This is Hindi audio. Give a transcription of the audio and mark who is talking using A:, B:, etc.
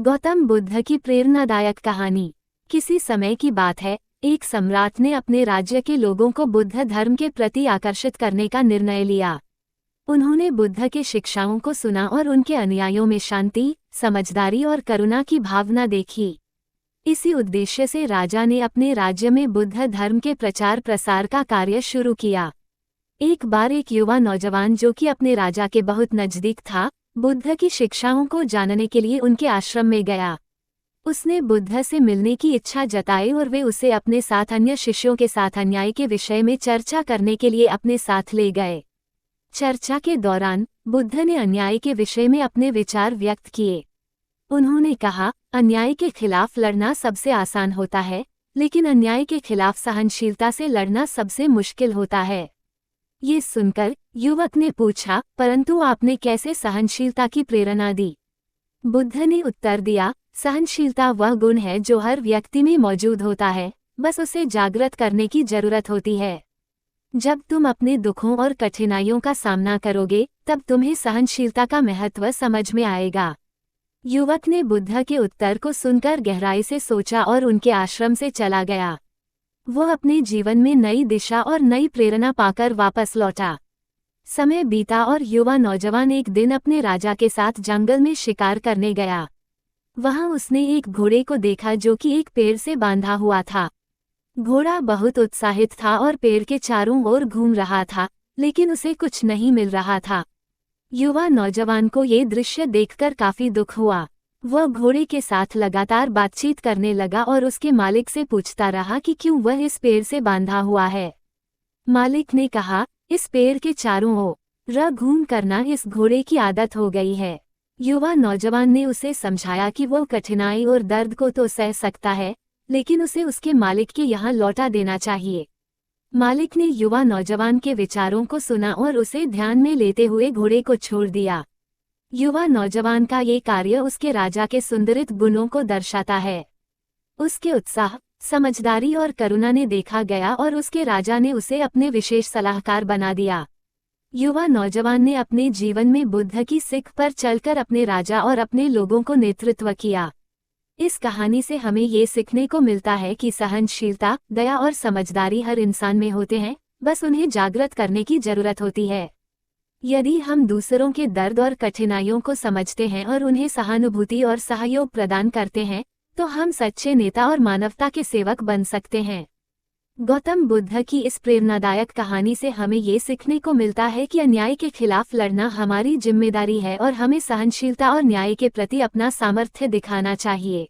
A: गौतम बुद्ध की प्रेरणादायक कहानी। किसी समय की बात है, एक सम्राट ने अपने राज्य के लोगों को बुद्ध धर्म के प्रति आकर्षित करने का निर्णय लिया। उन्होंने बुद्ध के शिक्षाओं को सुना और उनके अनुयायियों में शांति, समझदारी और करुणा की भावना देखी। इसी उद्देश्य से राजा ने अपने राज्य में बुद्ध धर्म के प्रचार प्रसार का कार्य शुरू किया। एक बार एक युवा नौजवान जो कि अपने राजा के बहुत नजदीक था, बुद्ध की शिक्षाओं को जानने के लिए उनके आश्रम में गया। उसने बुद्ध से मिलने की इच्छा जताई और वे उसे अपने साथ अन्य शिष्यों के साथ अन्याय के विषय में चर्चा करने के लिए अपने साथ ले गए। चर्चा के दौरान बुद्ध ने अन्याय के विषय में अपने विचार व्यक्त किए। उन्होंने कहा, अन्याय के खिलाफ लड़ना सबसे आसान होता है, लेकिन अन्याय के खिलाफ सहनशीलता से लड़ना सबसे मुश्किल होता है। ये सुनकर युवक ने पूछा, परंतु आपने कैसे सहनशीलता की प्रेरणा दी? बुद्ध ने उत्तर दिया, सहनशीलता वह गुण है जो हर व्यक्ति में मौजूद होता है, बस उसे जागृत करने की जरूरत होती है। जब तुम अपने दुखों और कठिनाइयों का सामना करोगे, तब तुम्हें सहनशीलता का महत्व समझ में आएगा। युवक ने बुद्ध के उत्तर को सुनकर गहराई से सोचा और उनके आश्रम से चला गया। वह अपने जीवन में नई दिशा और नई प्रेरणा पाकर वापस लौटा। समय बीता और युवा नौजवान एक दिन अपने राजा के साथ जंगल में शिकार करने गया। वहां उसने एक घोड़े को देखा जो कि एक पेड़ से बांधा हुआ था। घोड़ा बहुत उत्साहित था और पेड़ के चारों ओर घूम रहा था, लेकिन उसे कुछ नहीं मिल रहा था। युवा नौजवान को ये दृश्य देखकर काफी दुख हुआ। वह घोड़े के साथ लगातार बातचीत करने लगा और उसके मालिक से पूछता रहा कि क्यों वह इस पेड़ से बांधा हुआ है। मालिक ने कहा, इस पेड़ के चारों ओर घूम करना इस घोड़े की आदत हो गई है। युवा नौजवान ने उसे समझाया कि वह कठिनाई और दर्द को तो सह सकता है, लेकिन उसे उसके मालिक के यहाँ लौटा देना चाहिए। मालिक ने युवा नौजवान के विचारों को सुना और उसे ध्यान में लेते हुए घोड़े को छोड़ दिया। युवा नौजवान का ये कार्य उसके राजा के सुंदरित गुणों को दर्शाता है। उसके उत्साह, समझदारी और करुणा ने देखा गया और उसके राजा ने उसे अपने विशेष सलाहकार बना दिया। युवा नौजवान ने अपने जीवन में बुद्ध की सीख पर चलकर अपने राजा और अपने लोगों को नेतृत्व किया। इस कहानी से हमें ये सीखने को मिलता है कि सहनशीलता, दया और समझदारी हर इंसान में होते हैं, बस उन्हें जागृत करने की जरूरत होती है। यदि हम दूसरों के दर्द और कठिनाइयों को समझते हैं और उन्हें सहानुभूति और सहयोग प्रदान करते हैं, तो हम सच्चे नेता और मानवता के सेवक बन सकते हैं। गौतम बुद्ध की इस प्रेरणादायक कहानी से हमें ये सीखने को मिलता है कि अन्याय के खिलाफ लड़ना हमारी जिम्मेदारी है और हमें सहनशीलता और न्याय के प्रति अपना सामर्थ्य दिखाना चाहिए।